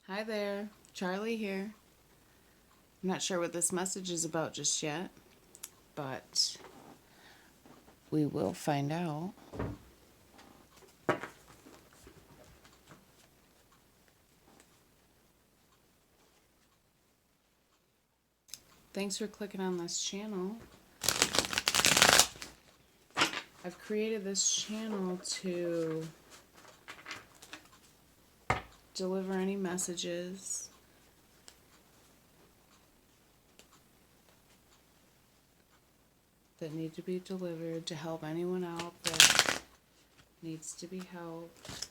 Hi there, Charlie here. I'm not sure what this message is about just yet, but we will find out. Thanks for clicking on this channel. I've created this channel to deliver any messages that need to be delivered, to help anyone out that needs to be helped.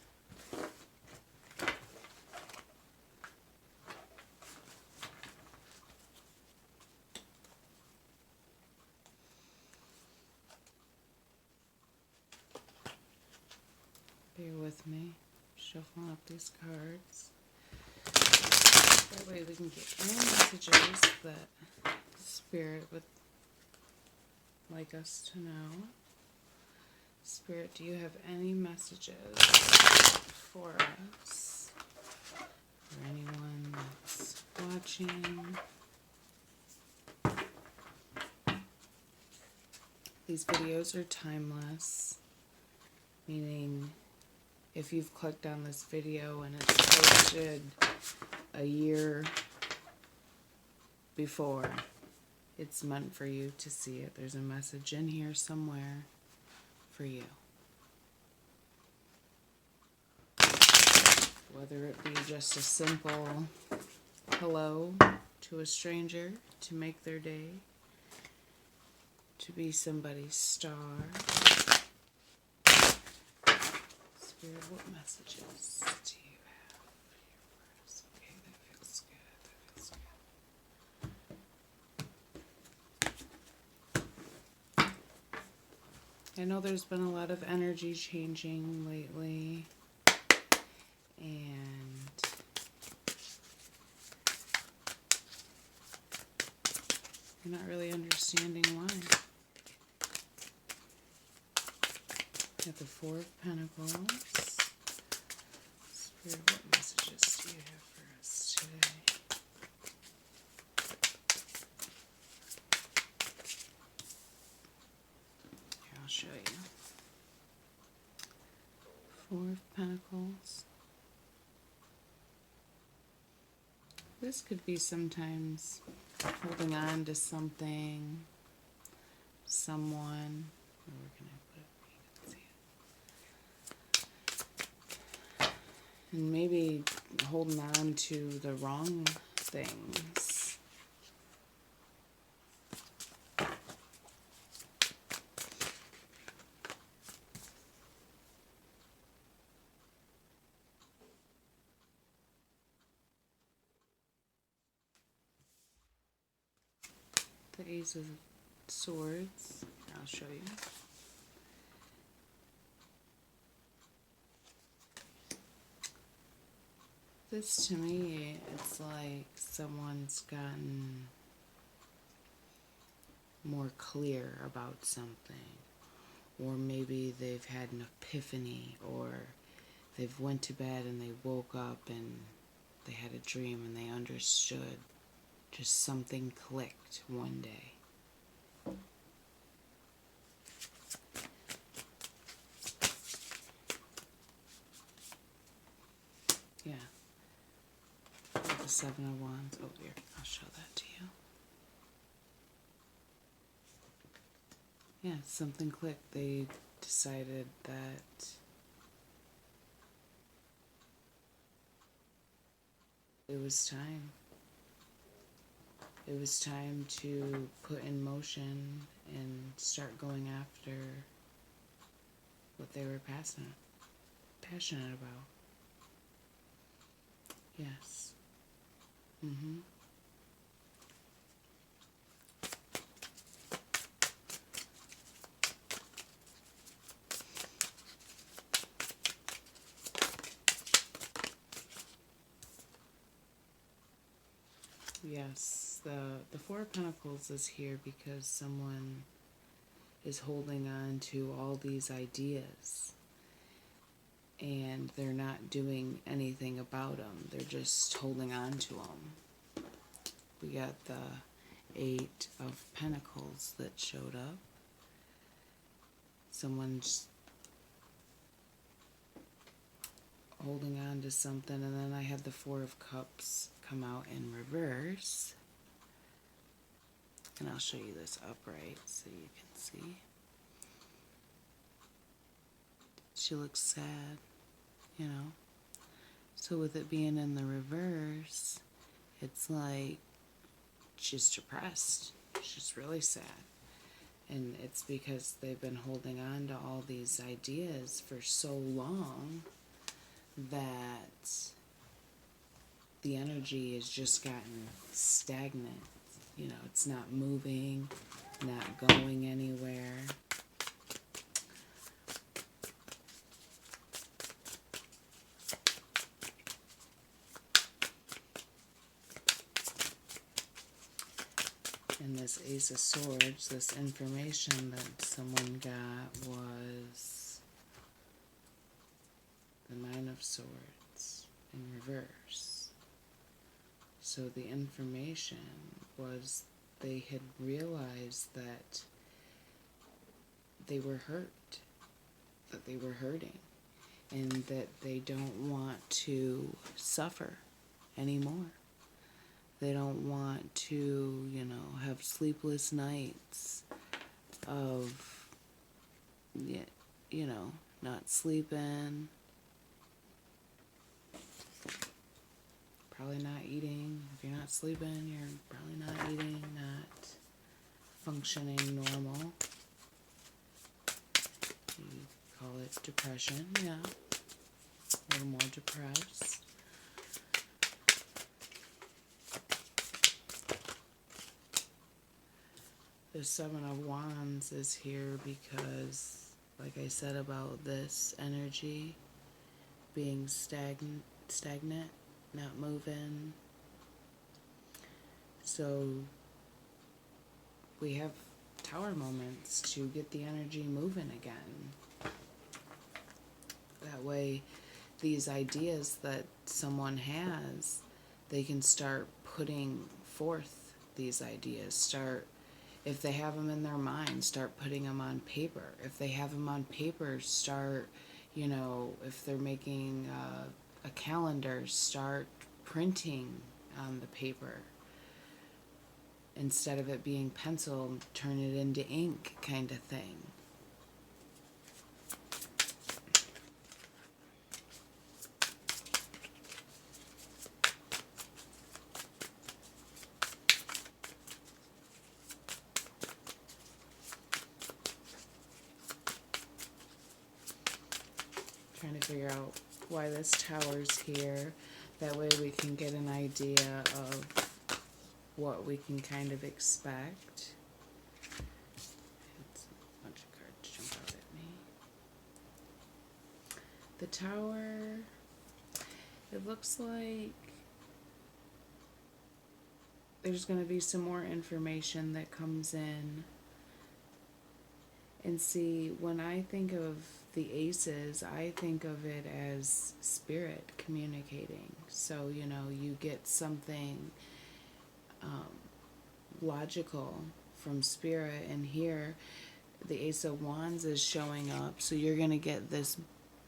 Bear with me, shuffling up these cards. That way we can get any messages that Spirit would like us to know. Spirit, do you have any messages for us? For anyone that's watching? These videos are timeless, meaning if you've clicked on this video and it's posted a year before, it's meant for you to see it. There's a message in here somewhere for you. Whether it be just a simple hello to a stranger to make their day, to be somebody's star. Spirit, what messages do you have here for us? Okay, that feels good. I know there's been a lot of energy changing lately, and you're not really understanding why. Got the Four of Pentacles. Spirit, what messages do you have for us today? Here, I'll show you. Four of Pentacles. This could be sometimes holding on to something, someone. Where can I put it? You can see it. And maybe holding on to the wrong things. The Ace of Swords. I'll show you. This to me, it's like someone's gotten more clear about something, or maybe they've had an epiphany, or they've went to bed and they woke up and they had a dream and they understood. Just something clicked one day. Yeah. The Seven of Wands. Oh, here, I'll show that to you. Yeah, something clicked. They decided that it was time. It was time to put in motion and start going after what they were passionate about. Yes. Yes, the Four of Pentacles is here because someone is holding on to all these ideas, and they're not doing anything about them. They're just holding on to them. We got the Eight of Pentacles that showed up. Someone's holding on to something, and then I had the Four of Cups come out in reverse. And I'll show you this upright so you can see. She looks sad, you know. So with it being in the reverse, it's like she's depressed. She's really sad. And it's because they've been holding on to all these ideas for so long that the energy has just gotten stagnant. You know, it's not moving, not going anywhere. And this Ace of Swords, this information that someone got was the Nine of Swords in reverse. So the information was they had realized that they were hurt, that they were hurting, and that they don't want to suffer anymore. They don't want to, you know, have sleepless nights of, you know, not sleeping, probably not eating. If you're not sleeping, you're probably not eating, not functioning normal. You call it depression, yeah. A little more depressed. The Seven of Wands is here because, like I said about this energy being stagnant, not moving. So we have tower moments to get the energy moving again. That way, these ideas that someone has, they can start putting forth these ideas. If they have them in their mind, start putting them on paper. If they have them on paper, start, you know, if they're making a calendar, start printing on the paper. Instead of it being pencil, turn it into ink kind of thing. Trying to figure out why this tower's here. That way we can get an idea of what we can kind of expect. It's a bunch of cards jump out at me. The tower, it looks like there's going to be some more information that comes in. And see, when I think of the aces, I think of it as spirit communicating. So, you know, you get something logical from spirit, and here the Ace of Wands is showing up. So you're going to get this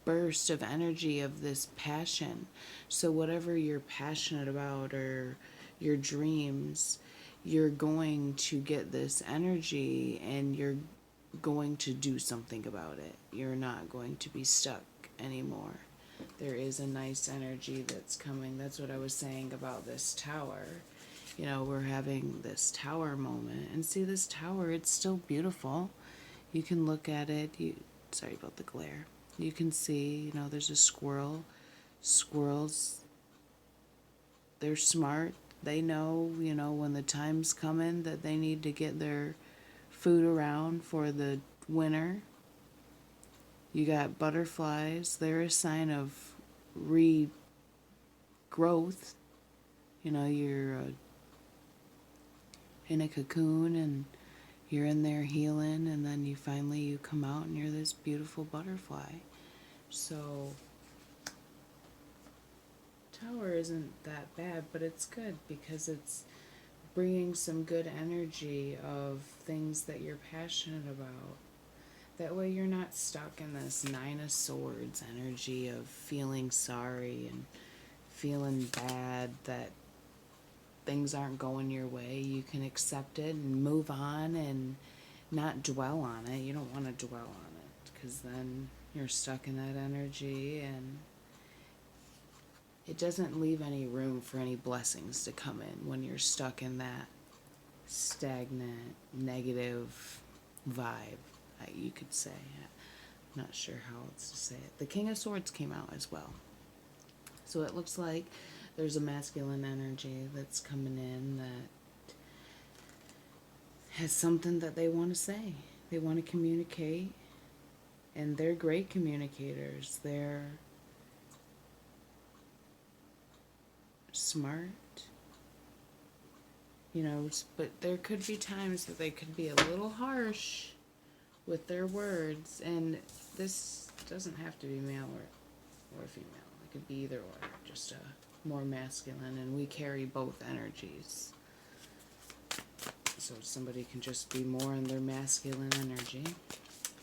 burst of energy of this passion. So whatever you're passionate about or your dreams, you're going to get this energy and you're going to do something about it. You're not going to be stuck anymore. There is a nice energy that's coming. That's what I was saying about this tower. You know, we're having this tower moment. And see this tower, it's still beautiful. You can look at it. Sorry about the glare. You can see, you know, there's a squirrel. Squirrels, they're smart. They know, you know, when the time's coming that they need to get their food around for the winter. You got butterflies. They're a sign of regrowth. You know, you're in a cocoon and you're in there healing, and then you come out and you're this beautiful butterfly. So Tower isn't that bad, but it's good because it's bringing some good energy of things that you're passionate about. That way you're not stuck in this Nine of Swords energy of feeling sorry and feeling bad that things aren't going your way. You can accept it and move on and not dwell on it. You don't want to dwell on it because then you're stuck in that energy and it doesn't leave any room for any blessings to come in when you're stuck in that stagnant, negative vibe, you could say. I'm not sure how else to say it. The King of Swords came out as well. So it looks like there's a masculine energy that's coming in that has something that they want to say. They want to communicate, and they're great communicators. They're smart, but there could be times that they could be a little harsh with their words, and this doesn't have to be male or female. It could be either or, just a more masculine, and we carry both energies. So somebody can just be more in their masculine energy.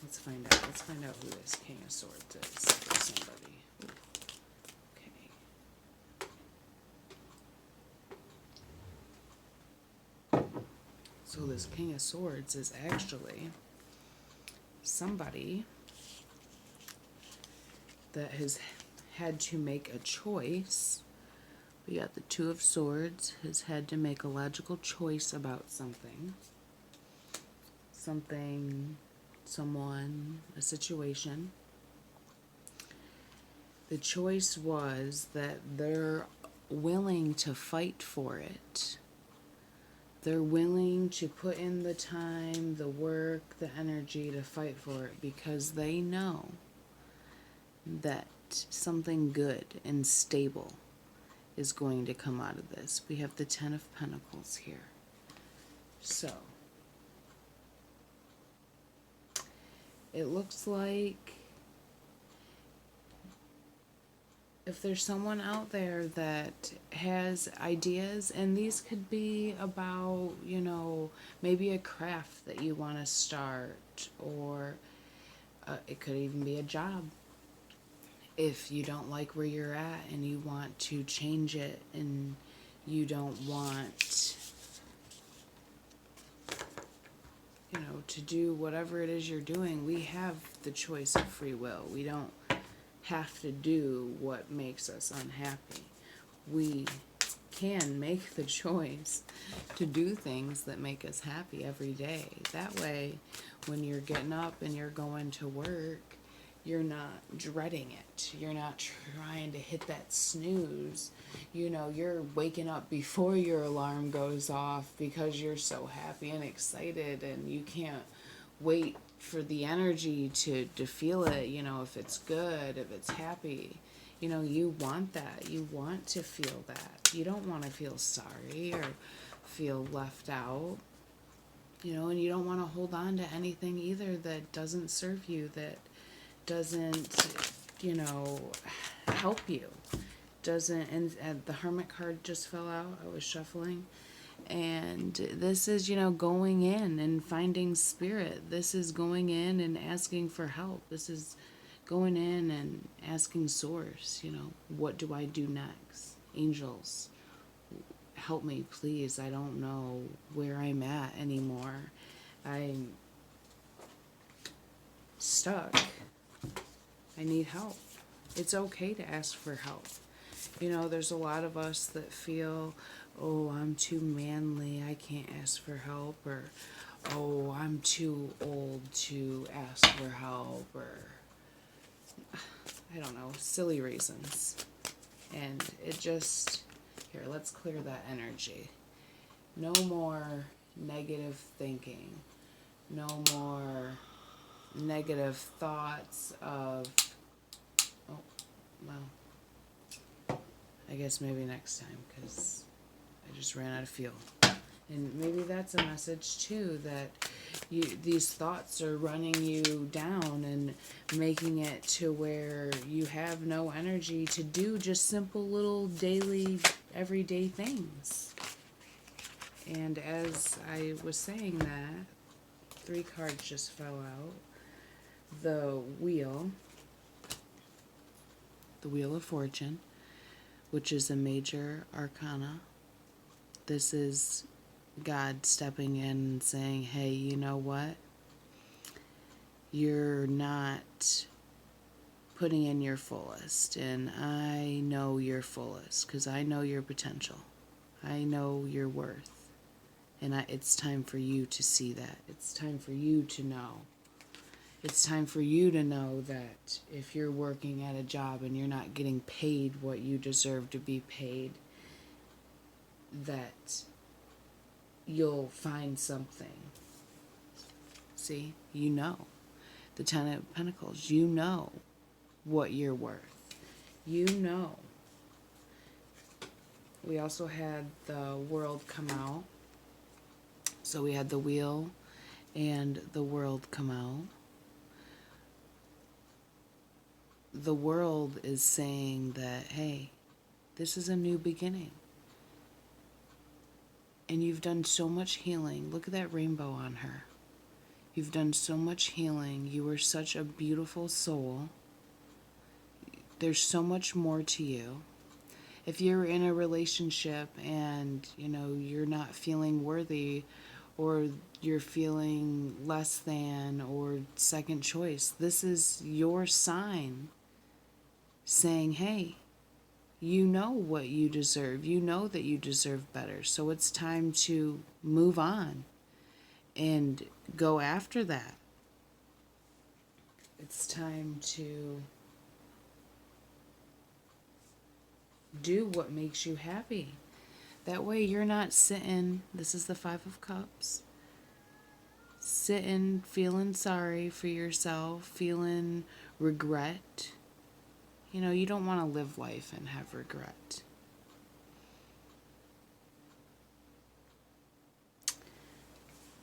Let's find out. Let's find out who this King of Swords is for somebody. Okay. So this King of Swords is actually somebody that has had to make a choice. We got the Two of Swords, has had to make a logical choice about something, someone, a situation. The choice was that they're willing to fight for it. They're willing to put in the time, the work, the energy to fight for it because they know that something good and stable is going to come out of this. We have the Ten of Pentacles here. So, it looks like if there's someone out there that has ideas, and these could be about, maybe a craft that you want to start, or it could even be a job. If you don't like where you're at and you want to change it and you don't want, to do whatever it is you're doing, we have the choice of free will. We don't have to do what makes us unhappy. We can make the choice to do things that make us happy every day. That way, when you're getting up and you're going to work, you're not dreading it. You're not trying to hit that snooze. You're waking up before your alarm goes off because you're so happy and excited and you can't wait for the energy to feel it, if it's good, if it's happy. You want that. You want to feel that. You don't want to feel sorry or feel left out. And you don't want to hold on to anything either that doesn't serve you, that doesn't, help you. And the Hermit card just fell out. I was shuffling. And this is, going in and finding spirit. This is going in and asking for help. This is going in and asking source, what do I do next? Angels, help me, please. I don't know where I'm at anymore. I'm stuck. I need help. It's okay to ask for help. There's a lot of us that feel, oh, I'm too manly, I can't ask for help, or, oh, I'm too old to ask for help, or, I don't know, silly reasons. And it just, here, let's clear that energy. No more negative thinking. No more negative thoughts of, oh, well, I guess maybe next time, because I just ran out of fuel. And maybe that's a message too, that these thoughts are running you down and making it to where you have no energy to do just simple little daily, everyday things. And as I was saying that, 3 cards just fell out. The Wheel of Fortune, which is a major arcana. This is God stepping in and saying, hey, you know what? You're not putting in your fullest, and I know your fullest because I know your potential. I know your worth, and it's time for you to see that. It's time for you to know. It's time for you to know that if you're working at a job and you're not getting paid what you deserve to be paid, that you'll find something. See, you know. The Ten of Pentacles, you know what you're worth. You know. We also had the World come out. So we had the Wheel and the World come out. The World is saying that, hey, this is a new beginning. And you've done so much healing. Look at that rainbow on her. You've done so much healing. You are such a beautiful soul. There's so much more to you. If you're in a relationship and, you're not feeling worthy, or you're feeling less than or second choice, this is your sign saying, hey, you know what you deserve. You know that you deserve better. So it's time to move on and go after that. It's time to do what makes you happy. That way you're not sitting, this is the 5 of Cups, sitting feeling sorry for yourself, feeling regret. You don't want to live life and have regret.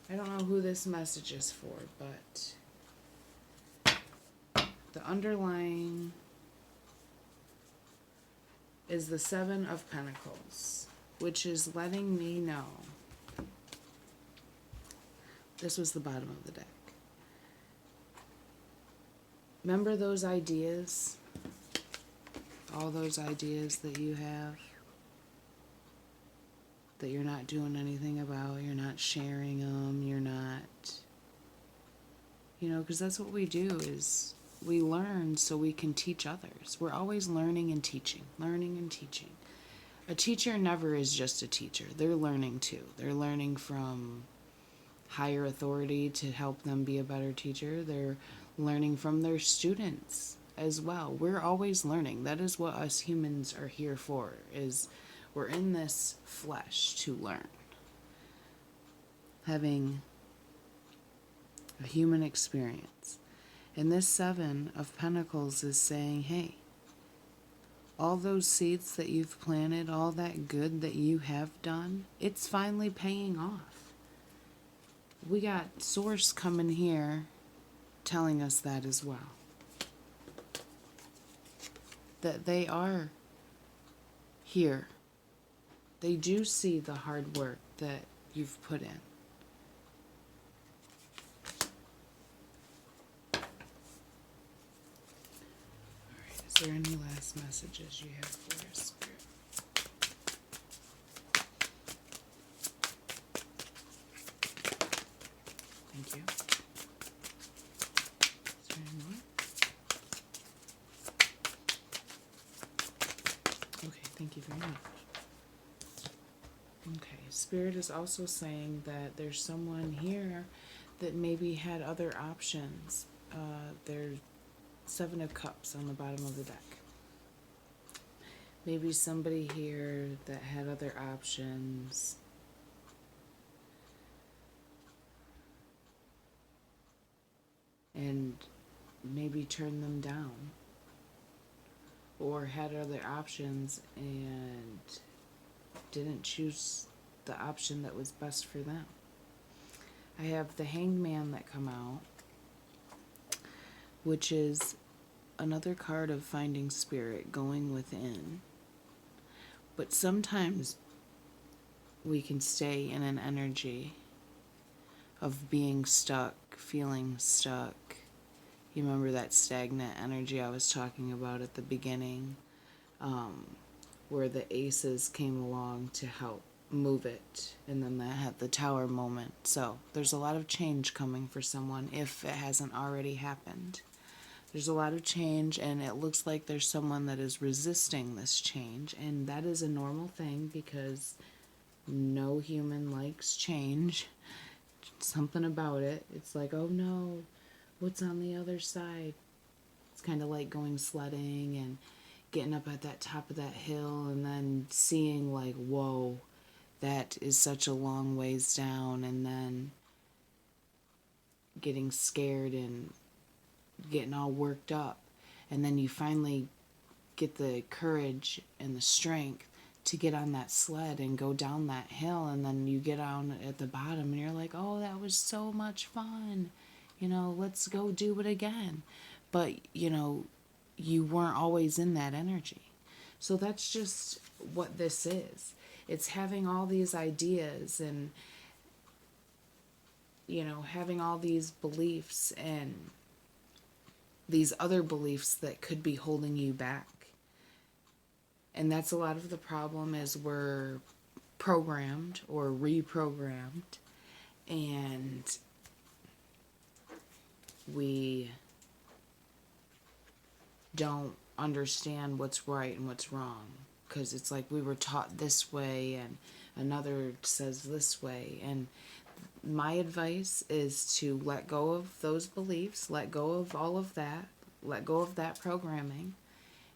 I don't know who this message is for, but the underlying is the 7 of Pentacles, which is letting me know. This was the bottom of the deck. Remember those ideas? All those ideas that you have that you're not doing anything about, you're not sharing them, you're not, because that's what we do, is we learn so we can teach others. We're always learning and teaching, learning and teaching. A teacher never is just a teacher. They're learning too. They're learning from higher authority to help them be a better teacher. They're learning from their students as well. We're always learning. That is what us humans are here for, is we're in this flesh to learn. Having a human experience. And this 7 of Pentacles is saying, hey, all those seeds that you've planted, all that good that you have done, it's finally paying off. We got Source coming here telling us that as well. That they are here. They do see the hard work that you've put in. Alright, is there any last messages you have for us, Spirit? Thank you. Is there any more? Okay, thank you very much. Okay, Spirit is also saying that there's someone here that maybe had other options. There's 7 of Cups on the bottom of the deck. Maybe somebody here that had other options. And maybe turned them down. Or had other options and didn't choose the option that was best for them. I have the Hanged Man that come out, which is another card of finding spirit, going within. But sometimes we can stay in an energy of being stuck, feeling stuck. You remember that stagnant energy I was talking about at the beginning, where the aces came along to help move it, and then that had the tower moment. So there's a lot of change coming for someone if it hasn't already happened. There's a lot of change, and it looks like there's someone that is resisting this change, and that is a normal thing because no human likes change. Something about it. It's like, oh no, what's on the other side? It's kind of like going sledding and getting up at that top of that hill and then seeing like, whoa, that is such a long ways down, and then getting scared and getting all worked up. And then you finally get the courage and the strength to get on that sled and go down that hill, and then you get down at the bottom and you're like, oh, that was so much fun. Let's go do it again. But, you weren't always in that energy. So that's just what this is. It's having all these ideas and, having all these beliefs and these other beliefs that could be holding you back. And that's a lot of the problem, is we're programmed or reprogrammed, and we don't understand what's right and what's wrong, because it's like we were taught this way and another says this way. And my advice is to let go of those beliefs, let go of all of that, let go of that programming,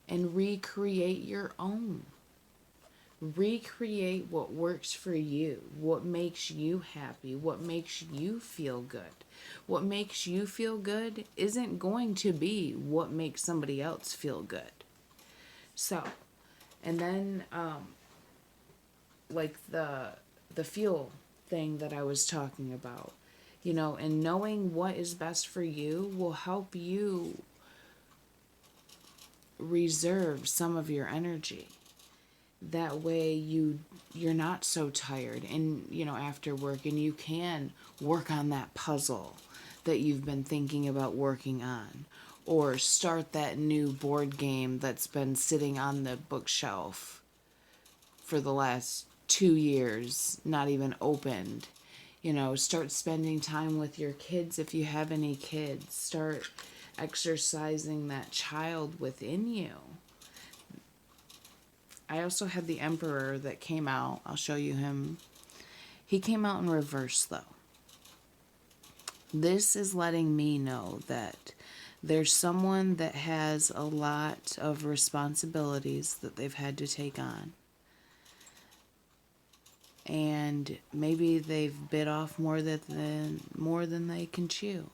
and recreate your own. Recreate what works for you, what makes you happy, what makes you feel good. What makes you feel good isn't going to be what makes somebody else feel good. So, and then like the fuel thing that I was talking about, and knowing what is best for you will help you reserve some of your energy. That way you're not so tired and after work, and you can work on that puzzle that you've been thinking about working on, or start that new board game that's been sitting on the bookshelf for the last 2 years, not even opened. Start spending time with your kids if you have any kids. Start exercising that child within you. I also had the Emperor that came out. I'll show you him. He came out in reverse, though. This is letting me know that there's someone that has a lot of responsibilities that they've had to take on. And maybe they've bit off more than they can chew.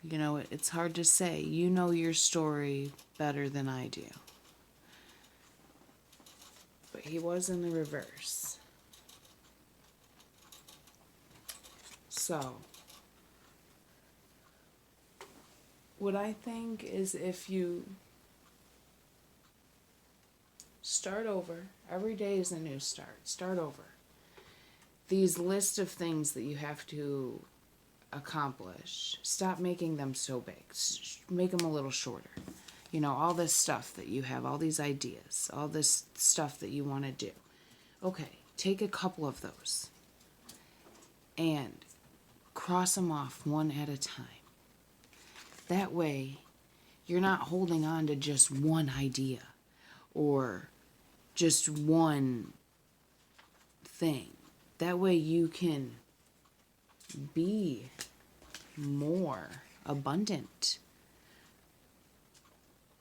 It's hard to say. You know your story better than I do. But he was in the reverse. So, what I think is, if you start over, every day is a new start. Start over. These lists of things that you have to accomplish, stop making them so big. Make them a little shorter. All this stuff that you have, all these ideas, all this stuff that you want to do. Okay, take a couple of those and cross them off one at a time. That way, you're not holding on to just one idea or just one thing. That way you can be more abundant,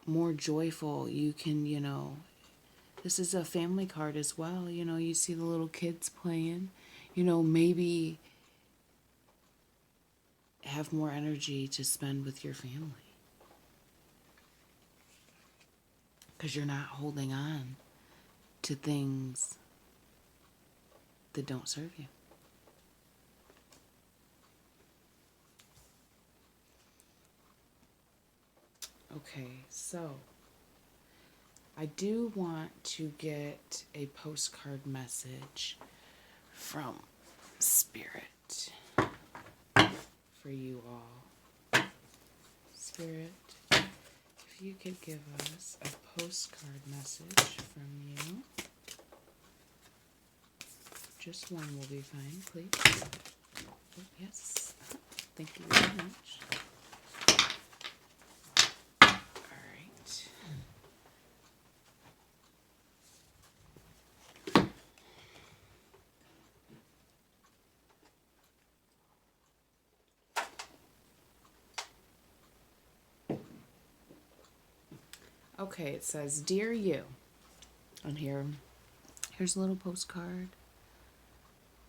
more joyful. You can, this is a family card as well. You see the little kids playing, maybe have more energy to spend with your family, because you're not holding on to things that don't serve you. Okay, so I do want to get a postcard message from Spirit for you all. Spirit, if you could give us a postcard message from you. Just one will be fine, please. Oh, yes. Thank you very much. All right. Okay, it says, Dear you. And here's a little postcard.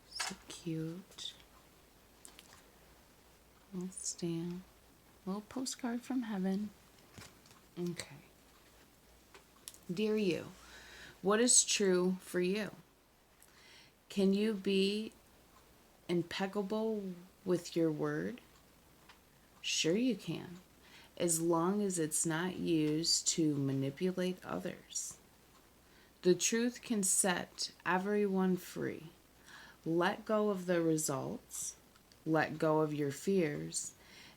So cute. Little stamp. Little postcard from heaven. Okay. Dear you, what is true for you? Can you be impeccable with your word? Sure you can, as long as it's not used to manipulate others. The truth can set everyone free. Let go of the results, let go of your fears,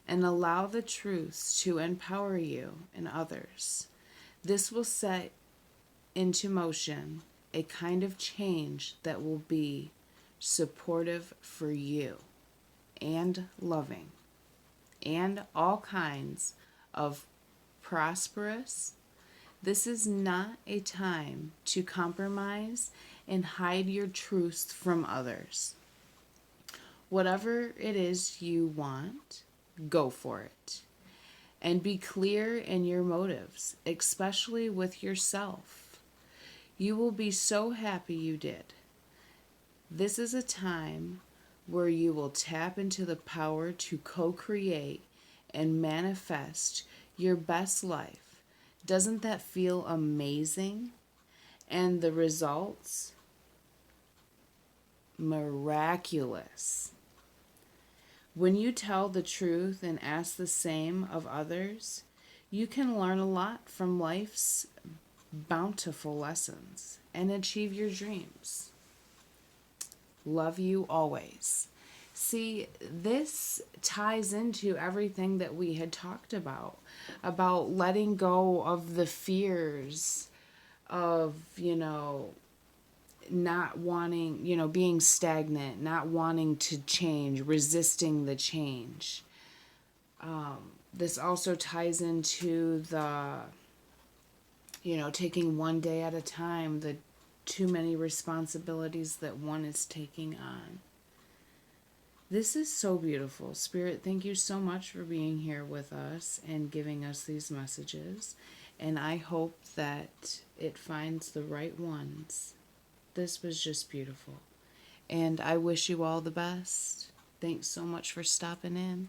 and allow the truths to empower you and others. This will set into motion a kind of change that will be supportive for you and loving and all kinds of prosperous. This is not a time to compromise and hide your truths from others. Whatever it is you want, go for it. And be clear in your motives, especially with yourself. You will be so happy you did. This is a time where you will tap into the power to co-create and manifest your best life. Doesn't that feel amazing? And the results? Miraculous. When you tell the truth and ask the same of others, you can learn a lot from life's bountiful lessons and achieve your dreams. Love you always. See, this ties into everything that we had talked about letting go of the fears of, not wanting, being stagnant, not wanting to change, resisting the change. This also ties into the, taking one day at a time, the too many responsibilities that one is taking on. This is so beautiful. Spirit, thank you so much for being here with us and giving us these messages. And I hope that it finds the right ones. This was just beautiful. And I wish you all the best. Thanks so much for stopping in.